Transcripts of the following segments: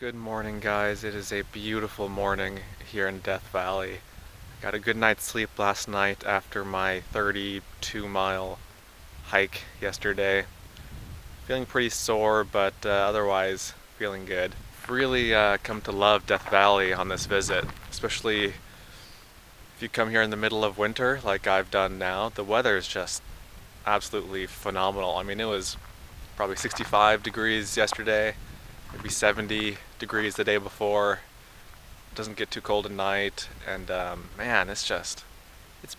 Good morning, guys. It is a beautiful morning here in Death Valley. I got a good night's sleep last night after my 32-mile hike yesterday. Feeling pretty sore, but otherwise feeling good. Really come to love Death Valley on this visit, especially if you come here in the middle of winter like I've done now. The weather is just absolutely phenomenal. I mean, it was probably 65 degrees yesterday, maybe 70 degrees the day before. It doesn't get too cold at night, and man, it's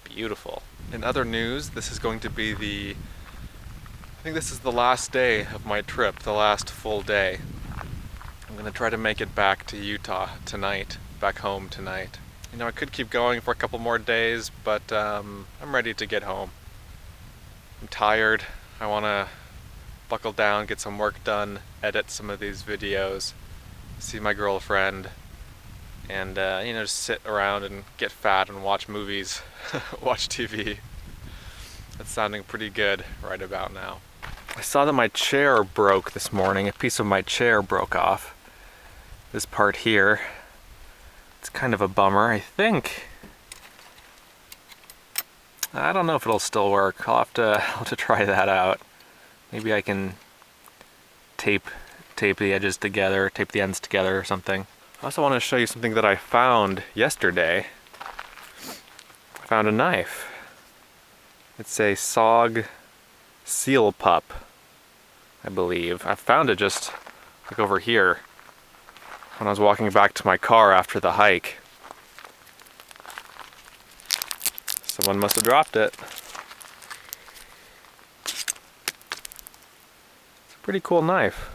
beautiful. In other news, this is going to be I think this is the last day of my trip, the last full day. I'm gonna try to make it back to Utah tonight, back home tonight. You know, I could keep going for a couple more days, but I'm ready to get home. I'm tired. I wanna buckle down, get some work done, edit some of these videos, see my girlfriend, and just sit around and get fat and watch movies, watch TV. That's sounding pretty good right about now. I saw that my chair broke this morning. A piece of my chair broke off. This part here. It's kind of a bummer. I don't know if it'll still work. I'll have to try that out. Maybe I can tape the edges together, tape the ends together or something. I also want to show you something that I found yesterday. I found a knife. It's a SOG seal pup, I believe. I found it just like over here when I was walking back to my car after the hike. Someone must have dropped it. Pretty cool knife.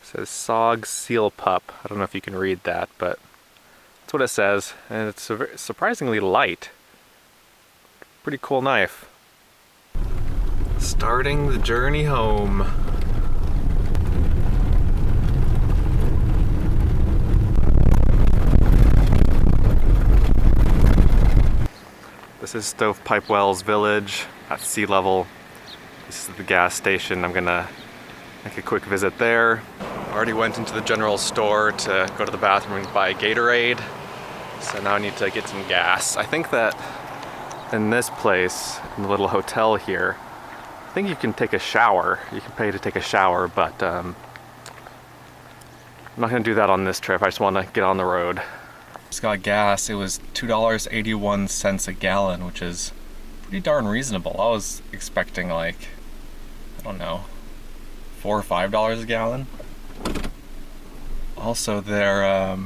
It says SOG Seal Pup. I don't know if you can read that, but that's what it says. And it's surprisingly light. Pretty cool knife. Starting the journey home. This is Stovepipe Wells Village at sea level. This is the gas station. I'm gonna make a quick visit there. I already went into the general store to go to the bathroom and buy Gatorade. So now I need to get some gas. I think that in this place, in the little hotel here, I think you can take a shower. You can pay to take a shower, but I'm not gonna do that on this trip. I just wanna get on the road. Just got gas. It was $2.81 a gallon, which is pretty darn reasonable. I was expecting like, I don't know, $4 or $5 a gallon. Also, their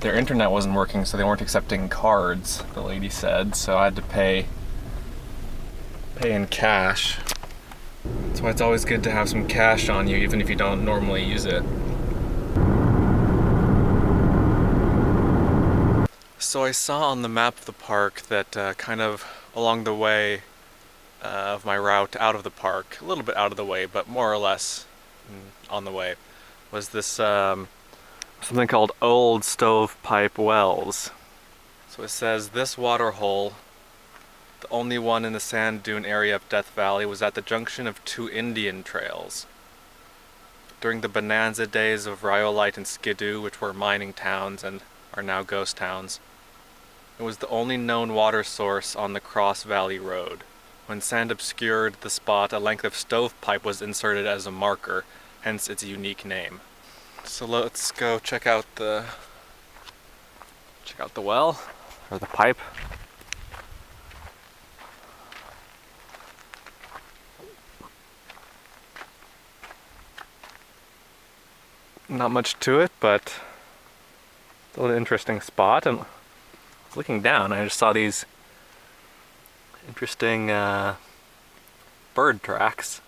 internet wasn't working, so they weren't accepting cards, the lady said, so I had to pay in cash. That's why it's always good to have some cash on you, even if you don't normally use it. So I saw on the map of the park that kind of along the way of my route out of the park, a little bit out of the way, but more or less on the way, was this something called Old Stovepipe Wells. So it says this water hole, the only one in the sand dune area of Death Valley, was at the junction of two Indian trails. During the bonanza days of Rhyolite and Skidoo, which were mining towns and are now ghost towns, it was the only known water source on the Cross Valley Road. When sand obscured the spot, a length of stovepipe was inserted as a marker, hence its unique name. So let's go check out the well, or the pipe. Not much to it, but still an interesting spot. And looking down, I just saw these interesting bird tracks.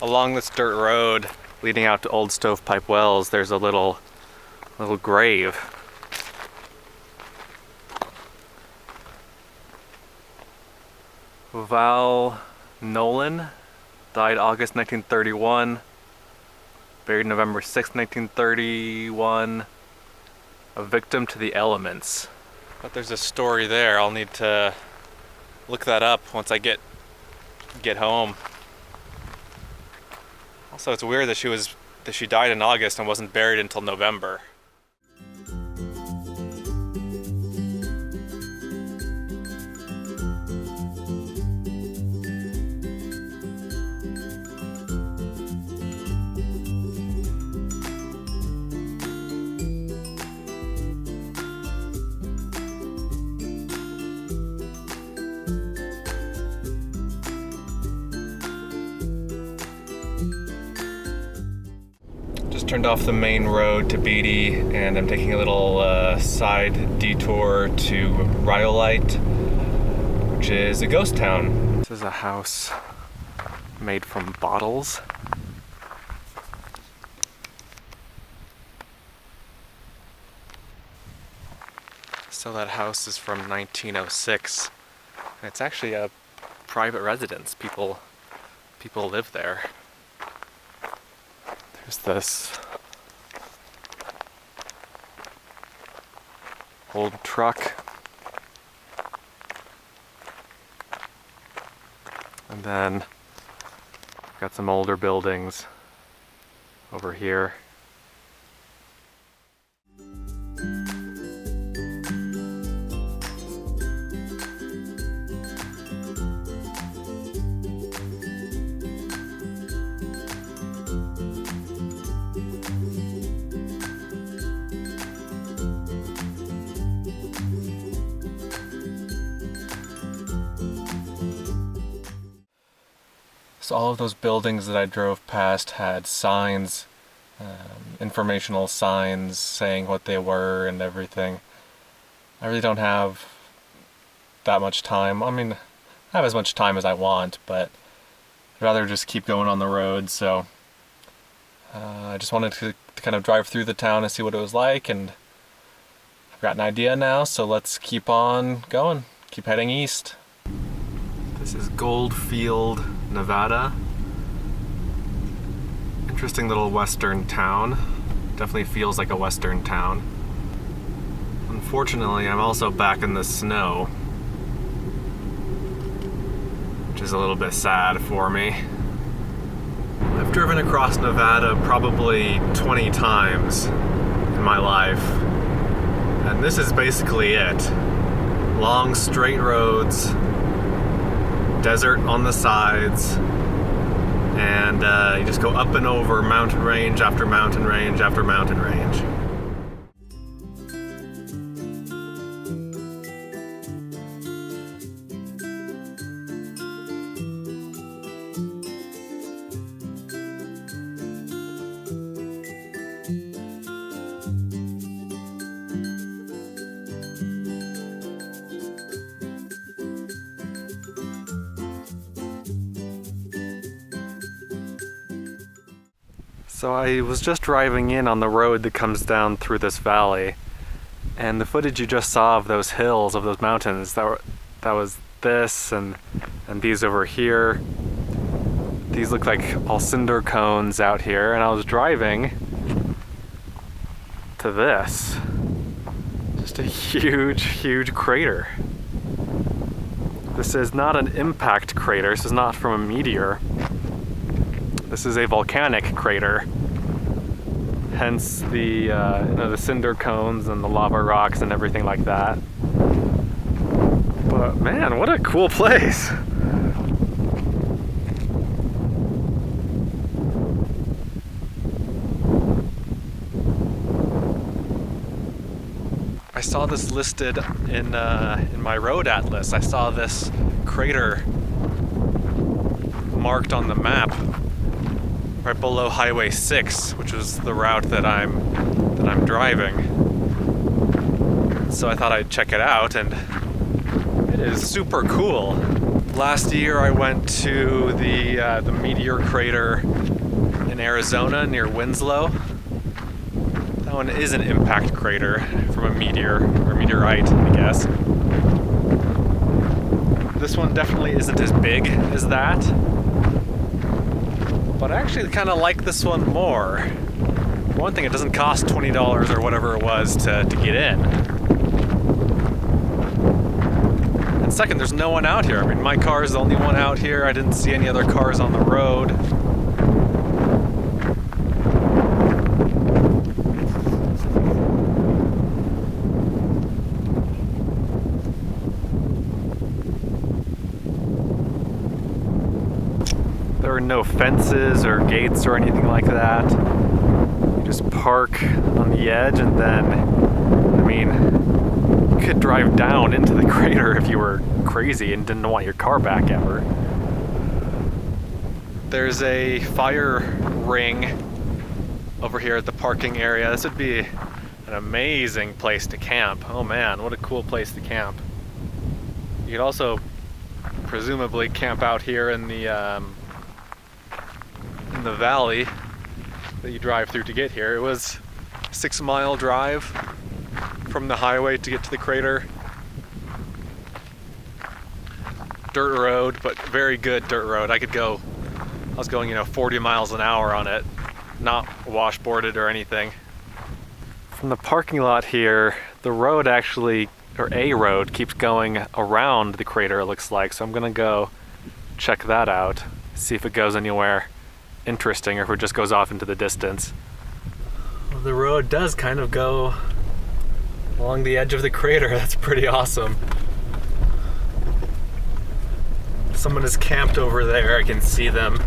Along this dirt road leading out to Old Stovepipe Wells, there's a little grave. Val Nolan died August 1931. Buried November 6, 1931, a victim to the elements. But there's a story there. I'll need to look that up once I get get home. Also, it's weird that she died in August and wasn't buried until November. Turned off the main road to Beatty, and I'm taking a little side detour to Rhyolite, which is a ghost town. This is a house made from bottles. So that house is from 1906. And it's actually a private residence. People live there. There's this old truck. And then got some older buildings over here. So all of those buildings that I drove past had signs, informational signs saying what they were and everything. I really don't have that much time. I mean, I have as much time as I want, but I'd rather just keep going on the road, so I just wanted to kind of drive through the town and see what it was like, and I've got an idea now, so let's keep on going, keep heading east. This is Goldfield, Nevada. Interesting little western town. Definitely feels like a western town. Unfortunately, I'm also back in the snow, which is a little bit sad for me. I've driven across Nevada probably 20 times in my life, and this is basically it. Long straight roads, desert on the sides, and you just go up and over mountain range after mountain range after mountain range. So I was just driving in on the road that comes down through this valley, and the footage you just saw of those hills, of those mountains, that was this and these over here. These look like all cinder cones out here, and I was driving to this. Just a huge crater. This is not an impact crater, this is not from a meteor. This is a volcanic crater, hence the the cinder cones and the lava rocks and everything like that. But man, what a cool place! I saw this listed in my road atlas. I saw this crater marked on the map right below Highway 6, which was the route that I'm driving. So I thought I'd check it out, and it is super cool. Last year I went to the meteor crater in Arizona near Winslow. That one is an impact crater from a meteor, or meteorite, I guess. This one definitely isn't as big as that, but I actually kind of like this one more. For one thing, it doesn't cost $20 or whatever it was to get in. And second, there's no one out here. I mean, my car is the only one out here. I didn't see any other cars on the road. There are no fences or gates or anything like that. You just park on the edge and then, I mean, you could drive down into the crater if you were crazy and didn't want your car back ever. There's a fire ring over here at the parking area. This would be an amazing place to camp. Oh man, what a cool place to camp. You could also presumably camp out here in the valley that you drive through to get here. It was a 6-mile drive from the highway to get to the crater. Dirt road, but very good dirt road. I was going, 40 miles an hour on it, not washboarded or anything. From the parking lot here, the road actually, or a road, keeps going around the crater, it looks like. So I'm gonna go check that out, see if it goes anywhere interesting or if it just goes off into the distance. Well, the road does kind of go along the edge of the crater. That's pretty awesome. Someone is camped over there. I can see them.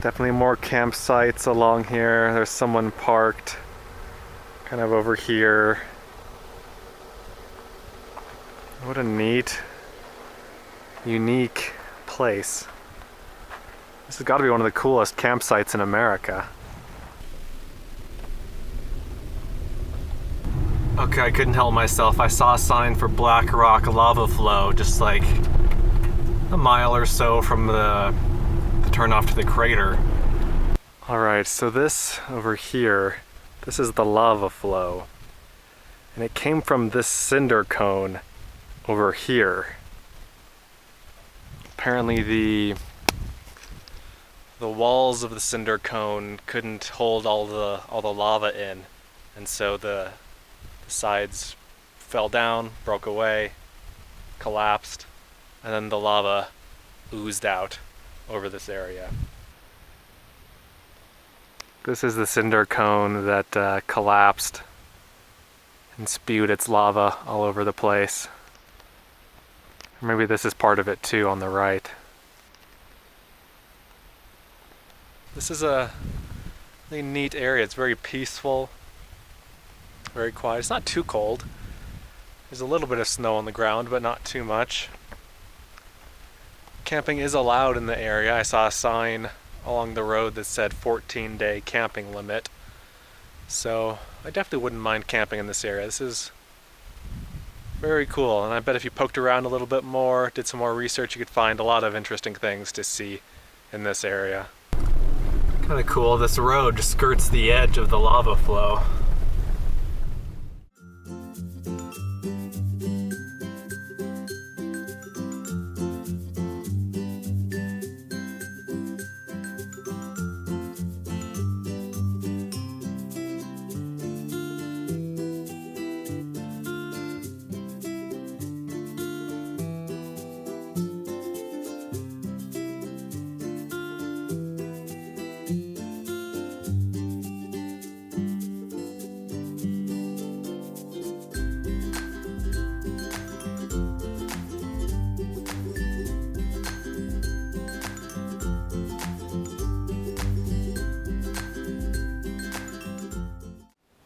Definitely more campsites along here. There's someone parked kind of over here. What a neat, unique place. This has got to be one of the coolest campsites in America. Okay, I couldn't help myself. I saw a sign for Black Rock lava flow just like a mile or so from the turnoff to the crater. Alright, so this over here, this is the lava flow. And it came from this cinder cone over here. Apparently the walls of the cinder cone couldn't hold all the lava in, and so the sides fell down, broke away, collapsed, and then the lava oozed out over this area. This is the cinder cone that collapsed and spewed its lava all over the place. Or maybe this is part of it too on the right. This is a really neat area. It's very peaceful, very quiet. It's not too cold. There's a little bit of snow on the ground, but not too much. Camping is allowed in the area. I saw a sign along the road that said 14-day camping limit. So I definitely wouldn't mind camping in this area. This is very cool, and I bet if you poked around a little bit more, did some more research, you could find a lot of interesting things to see in this area. Kind of cool, this road skirts the edge of the lava flow.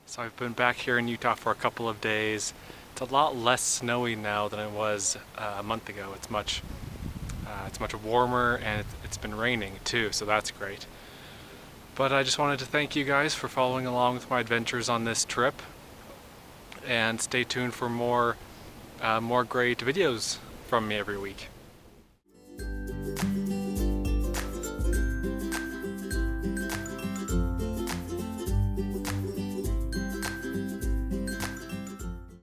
So I've been back here in Utah for a couple of days. It's a lot less snowy now than it was a month ago. It's much warmer, and it's been raining too, so that's great. But I just wanted to thank you guys for following along with my adventures on this trip, and stay tuned for more great videos from me every week.